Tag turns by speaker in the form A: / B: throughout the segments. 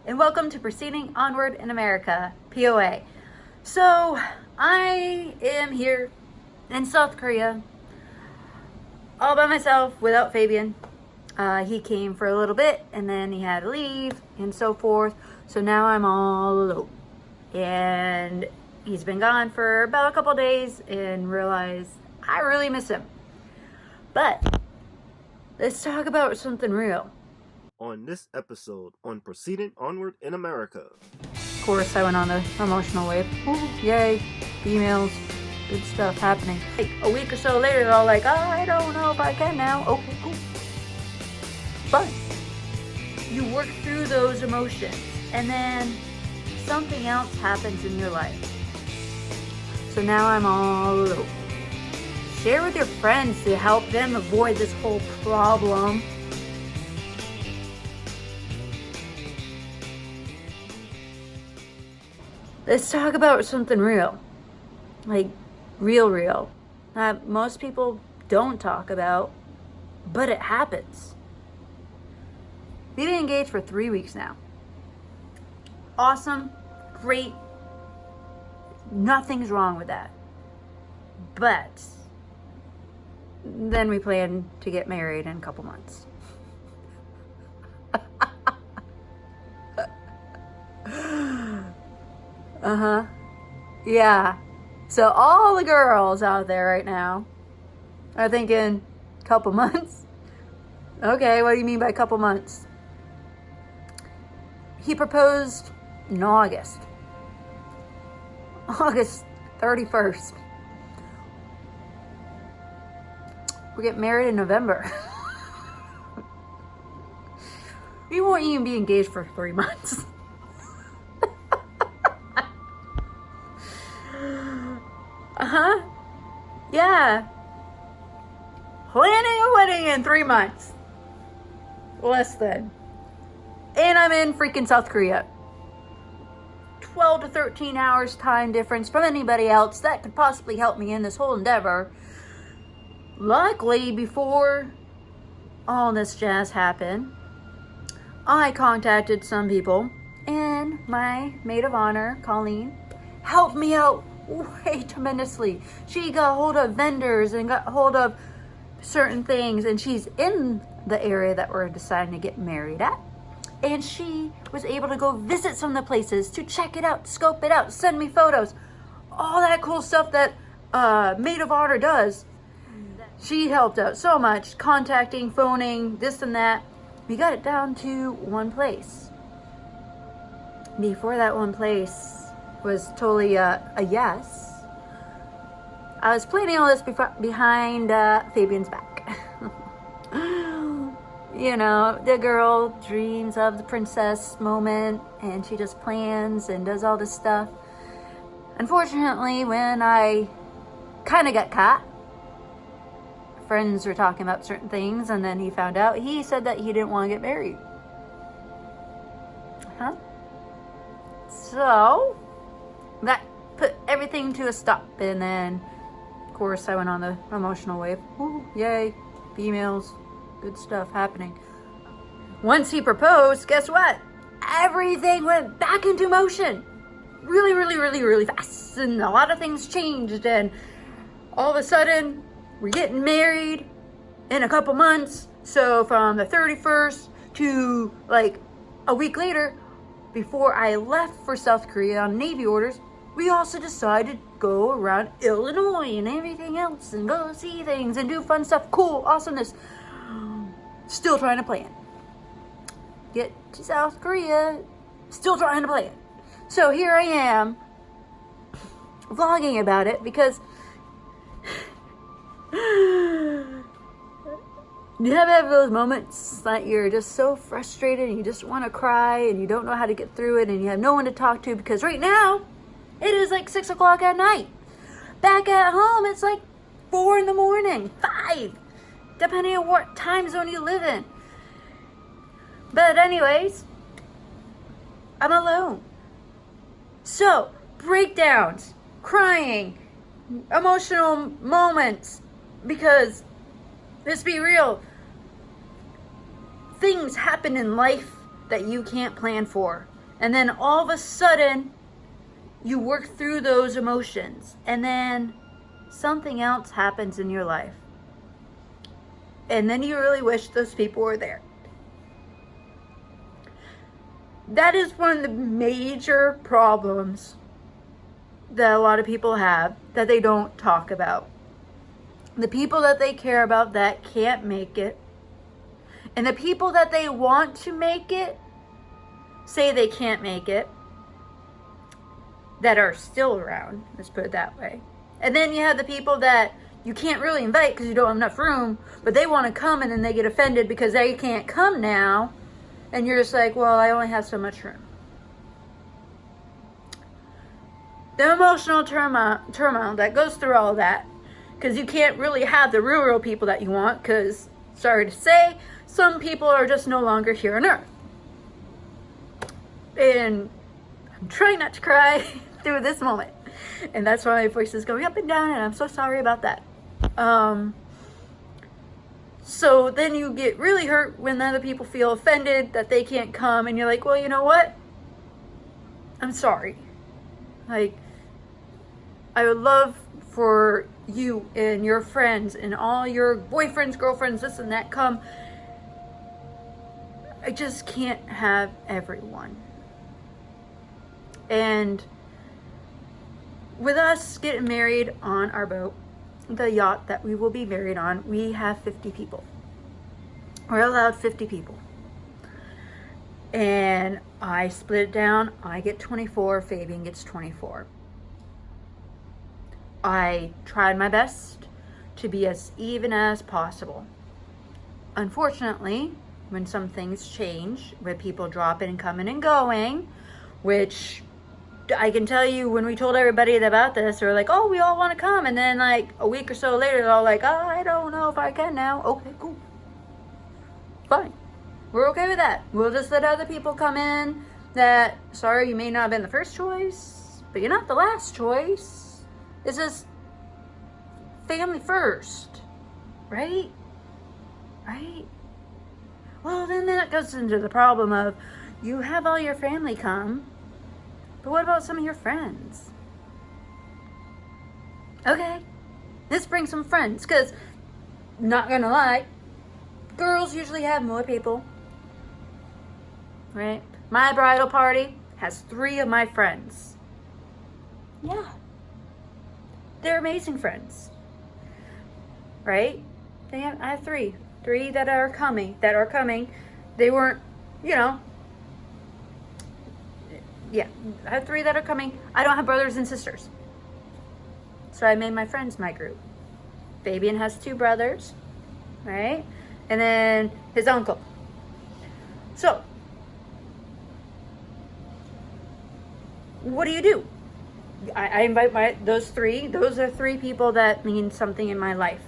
A: and welcome to Proceeding Onward in America, POA. So, I am here in South Korea, all by myself, without Fabian. He came for a little bit, and then he had to leave, and so forth. So now I'm all alone. And he's been gone for about a couple days, and realized I really miss him. But, let's talk about something real.
B: On this episode on Proceeding Onward in America.
A: Of course, I went on the emotional wave. Ooh, yay, females, good stuff happening. Like a week or so later, they're all like, oh, I don't know if I can now. Okay, cool. But you work through those emotions, and then something else happens in your life. So now I'm all alone. Share with your friends to help them avoid this whole problem. Let's talk about something real. Like, real. That most people don't talk about, but it happens. We've been engaged for 3 weeks now. Awesome, great. Nothing's wrong with that. But then we plan to get married in a couple months. Yeah. So all the girls out there right now are thinking, couple months? Okay, what do you mean by couple months? He proposed in August 31st. We're getting married in November. We won't even be engaged for 3 months. Yeah. Planning a wedding in 3 months. Less than. And I'm in freaking South Korea. 12 to 13 hours time difference from anybody else that could possibly help me in this whole endeavor. Luckily, before all this jazz happened, I contacted some people, and my maid of honor, Colleen, helped me out way tremendously. She got hold of vendors and got hold of certain things, and she's in the area that we're deciding to get married at, and she was able to go visit some of the places to check it out, scope it out, send me photos, all that cool stuff that maid of honor does. She helped out so much, contacting, phoning, this and that. We got it down to one place. Before that one place was totally a yes, I was planning all this behind Fabian's back. You know, the girl dreams of the princess moment, and she just plans and does all this stuff. Unfortunately, when I kind of got caught, friends were talking about certain things, and then he found out, he said that he didn't want to get married. So that put everything to a stop, and then of course I went on the emotional wave. Ooh, yay, females, good stuff happening. Once he proposed, guess what? Everything went back into motion really fast, and a lot of things changed, and all of a sudden we're getting married in a couple months. So from the 31st to like a week later, before I left for South Korea on Navy orders, we also decided to go around Illinois and everything else and go see things and do fun stuff, cool, awesomeness. Still trying to plan. Get to South Korea, still trying to plan. So here I am, vlogging about it, because you have those moments that you're just so frustrated and you just want to cry and you don't know how to get through it, and you have no one to talk to, because right now it is like 6 o'clock at night. Back at home it's like 4 in the morning, 5, depending on what time zone you live in. But anyways, I'm alone. So, breakdowns, crying, emotional moments, because let's be real, things happen in life that you can't plan for. And then all of a sudden, you work through those emotions. And then something else happens in your life. And then you really wish those people were there. That is one of the major problems that a lot of people have that they don't talk about. The people that they care about that can't make it. And the people that they want to make it say they can't make it. That are still around, let's put it that way. And then you have the people that you can't really invite because you don't have enough room, but they want to come and then they get offended because they can't come now. And you're just like, well, I only have so much room. The emotional turmoil that goes through all that, because you can't really have the real people that you want, because, sorry to say, some people are just no longer here on Earth. And I'm trying not to cry through this moment. And that's why my voice is going up and down, and I'm so sorry about that. So then you get really hurt when other people feel offended that they can't come, and you're like, well, you know what? I'm sorry. Like, I would love for you and your friends and all your boyfriends, girlfriends, this and that come. I just can't have everyone. And with us getting married on our boat, the yacht that we will be married on, we have 50 people. We're allowed 50 people. And I split it down. I get 24. Fabian gets 24. I tried my best to be as even as possible. Unfortunately, when some things change, with people dropping and coming and going, which I can tell you, when we told everybody about this, they were like, oh, we all want to come. And then like a week or so later, they're all like, oh, I don't know if I can now. Okay, cool. Fine. We're okay with that. We'll just let other people come in that, sorry, you may not have been the first choice, but you're not the last choice. This is family first. Right? Right? Well, then that goes into the problem of you have all your family come, but what about some of your friends? Okay, let's bring some friends, because, not gonna lie, girls usually have more people, right? My bridal party has 3 of my friends. Yeah. They're amazing friends, right? I have 3 that are coming, They weren't, yeah, I have 3 that are coming. I don't have brothers and sisters. So I made my friends my group. Fabian has 2 brothers, right? And then his uncle. So, what do? I invite those 3. Those are 3 people that mean something in my life.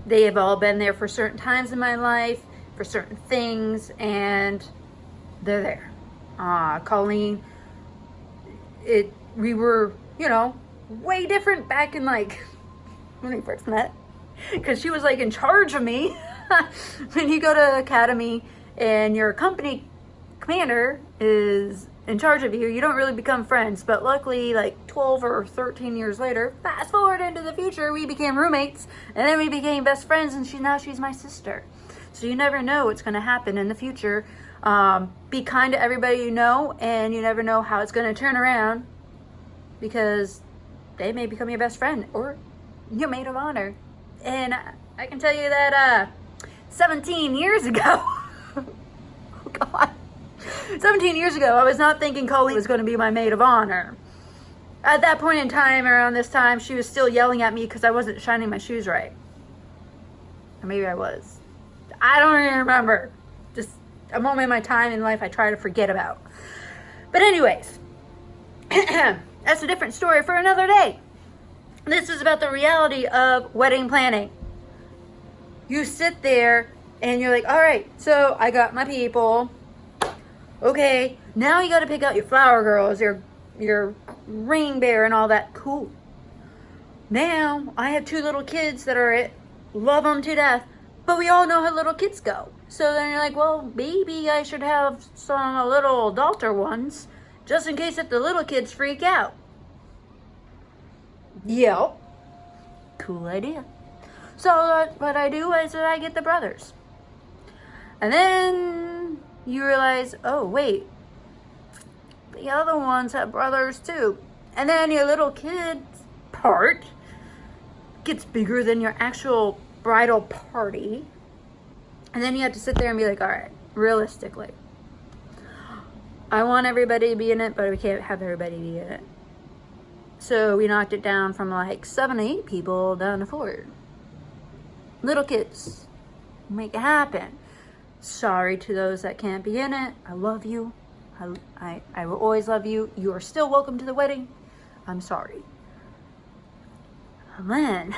A: They have all been there for certain times in my life, for certain things, and they're there. Colleen, we were, way different back in like when we first met, because she was like in charge of me. When you go to academy and your company commander is in charge of you, you don't really become friends. But luckily, like 12 or 13 years later, fast forward into the future, we became roommates, and then we became best friends, and she's my sister. So you never know what's going to happen in the future. Be kind to everybody you know, and you never know how it's going to turn around, because they may become your best friend or your maid of honor. And I can tell you that 17 years ago, oh God, 17 years ago, I was not thinking Colleen was going to be my maid of honor. At that point in time, around this time, she was still yelling at me because I wasn't shining my shoes right. Or maybe I was. I don't even remember. Just a moment in my time in life I try to forget about. But anyways, that's a different story for another day. This is about the reality of wedding planning. You sit there and you're like, all right, so I got my people. Okay, now you got to pick out your flower girls, your ring bearer and all that. Cool. Now I have 2 little kids that are it. Love them to death. But we all know how little kids go. So then you're like, well, maybe I should have some a little adulter ones, just in case if the little kids freak out. Yep. Cool idea. So what I do is that I get the brothers. And then you realize, oh wait, the other ones have brothers too. And then your little kid part gets bigger than your actual bridal party. And then you have to sit there and be like, all right, realistically, I want everybody to be in it, but we can't have everybody be in it. So we knocked it down from like 7 to 8 people down to 4. Little kids. Make it happen. Sorry to those that can't be in it. I love you. I will always love you. You are still welcome to the wedding. I'm sorry. And then,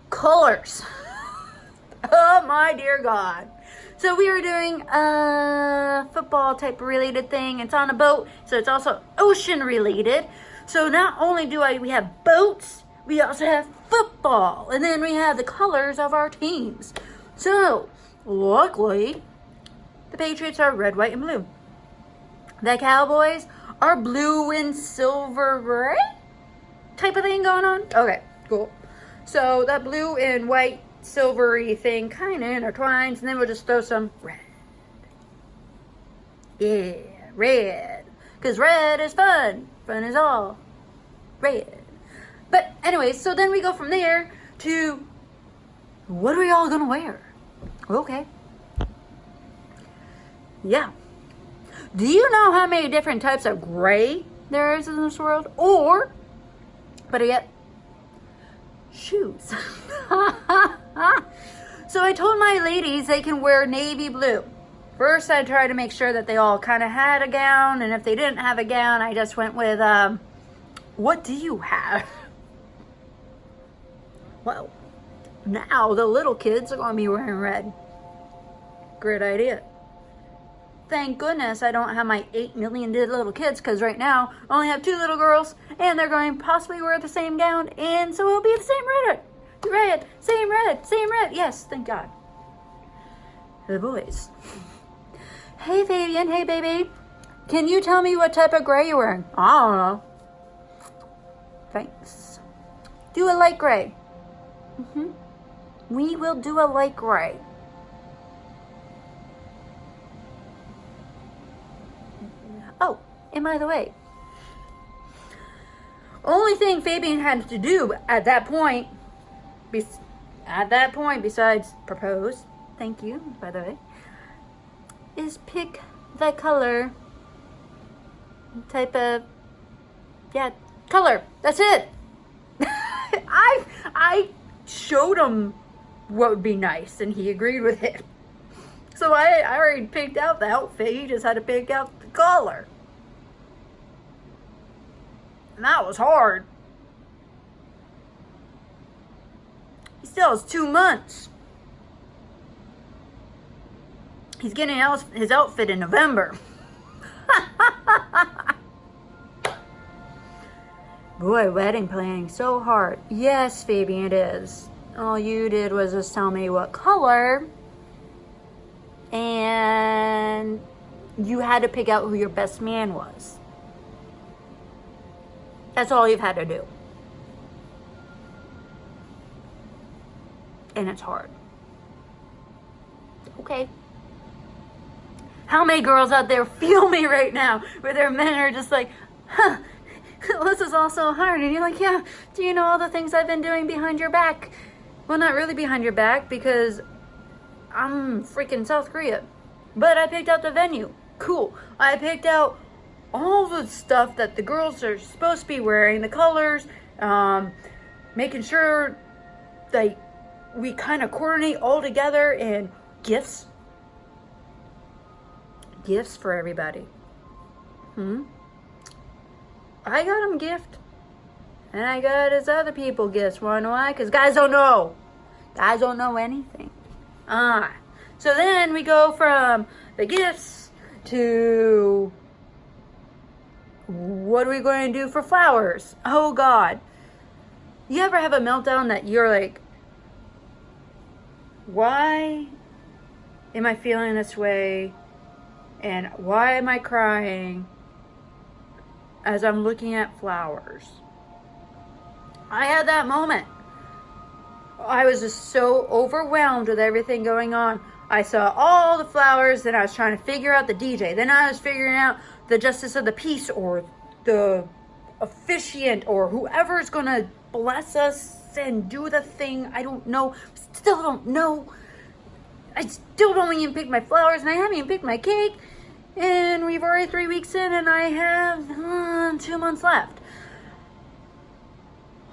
A: colors. Oh my dear God. So we were doing a football type related thing. It's on a boat, so it's also ocean related. So not only do we have boats, we also have football. And then we have the colors of our teams. So, luckily, the Patriots are red, white, and blue. The Cowboys are blue and silver gray type of thing going on. Okay, cool. So that blue and white silvery thing kind of intertwines, and then we'll just throw some red. Yeah, red. Because red is fun. Fun is all red. But anyways, so then we go from there to what are we all going to wear? Okay. Yeah. Do you know how many different types of gray there is in this world? Or, better yet, shoes. So I told my ladies they can wear navy blue. First, I tried to make sure that they all kind of had a gown. And if they didn't have a gown, I just went with, what do you have? Well, now the little kids are going to be wearing red. Great idea. Thank goodness I don't have my 8 million little kids, because right now I only have 2 little girls, and they're going to possibly wear the same gown, and so it'll be the same red. Same red. Yes, thank God. The boys. Hey, Fabian. Hey, baby. Can you tell me what type of gray you're wearing? I don't know. Thanks. Do a light gray. We will do a light gray. Oh, and by the way, only thing Fabian had to do at that point, besides propose, thank you, by the way, is pick the color, color. That's it. I showed him what would be nice, and he agreed with it. So I already picked out the outfit. He just had to pick out the color. And that was hard. He still has 2 months. He's getting his outfit in November. Boy, wedding planning so hard. Yes, Fabian, it is. All you did was just tell me what color, and you had to pick out who your best man was. That's all you've had to do. And it's hard. Okay. How many girls out there feel me right now, where their men are just like, huh, this is all so hard. And you're like, yeah, do you know all the things I've been doing behind your back? Well, not really behind your back, because I'm freaking South Korea. But I picked out the venue. Cool. I picked out all the stuff that the girls are supposed to be wearing, the colors, making sure that we kind of coordinate all together, and gifts. Gifts for everybody. I got him a gift. And I got his other people gifts. Wanna know why? Because guys don't know. Guys don't know anything. So then we go from the gifts to what are we going to do for flowers? Oh God. You ever have a meltdown that you're like, why am I feeling this way? And why am I crying as I'm looking at flowers? I had that moment. I was just so overwhelmed with everything going on. I saw all the flowers, then I was trying to figure out the DJ. Then I was figuring out the justice of the peace or the officiant or whoever's going to bless us and do the thing. I don't know. Still don't know. I still don't even pick my flowers, and I haven't even picked my cake. And we've already 3 weeks in, and I have 2 months left.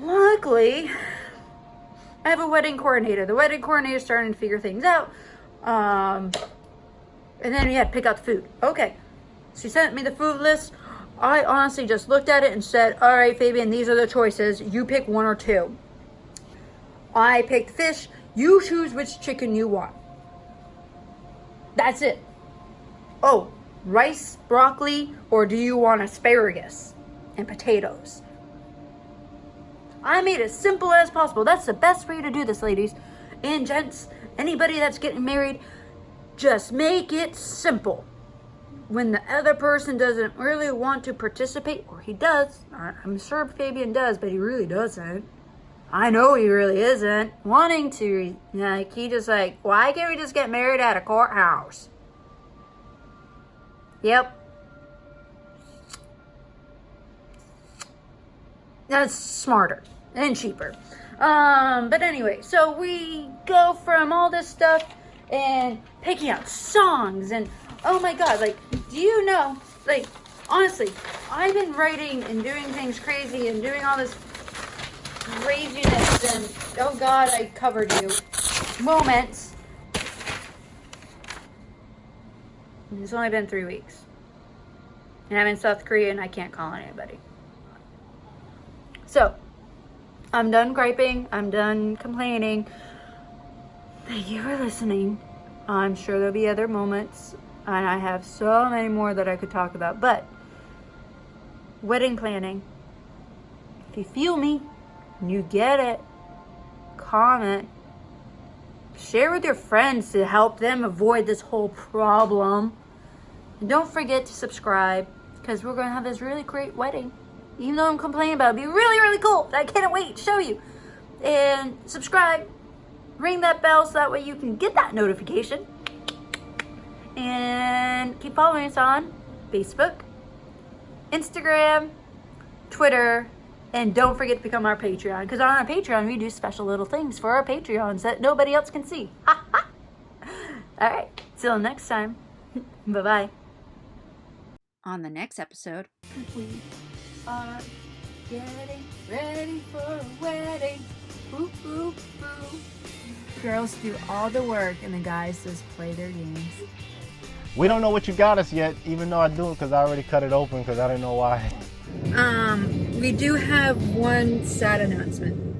A: Luckily, I have a wedding coordinator. The wedding coordinator is starting to figure things out. And then we had to pick out the food. Okay. She sent me the food list. I honestly just looked at it and said, all right, Fabian, these are the choices. You pick 1 or 2. I picked fish. You choose which chicken you want. That's it. Oh, rice, broccoli, or do you want asparagus and potatoes? I made it simple as possible. That's the best way to do this, ladies and gents. Anybody that's getting married, just make it simple. When the other person doesn't really want to participate, or he does, I'm sure Fabian does, but he really doesn't. I know he really isn't wanting to. Like, he just like, why can't we just get married at a courthouse? Yep. That's smarter and cheaper. But anyway, so we go from all this stuff and picking out songs and oh my god, like, do you know, like, honestly, I've been writing and doing things crazy and doing all this craziness and oh god, I covered you moments. And it's only been 3 weeks. And I'm in South Korea and I can't call anybody. So, I'm done griping. I'm done complaining. Thank you for listening. I'm sure there'll be other moments. And I have so many more that I could talk about. But, wedding planning. If you feel me, and you get it, comment. Share with your friends to help them avoid this whole problem. And don't forget to subscribe. Because we're going to have this really great wedding. Even though I'm complaining about it, it'll be really, really cool. I can't wait to show you. And subscribe. Ring that bell so that way you can get that notification. And keep following us on Facebook, Instagram, Twitter, and don't forget to become our Patreon. Because on our Patreon, we do special little things for our Patreons that nobody else can see. Alright, till next time. Bye-bye. On the next episode, we are getting ready for a wedding. Boo, boo, boo. Girls do all the work and the guys just play their games.
C: We don't know what you got us yet, even though I do, because I already cut it open because I didn't know why.
A: We do have one sad announcement.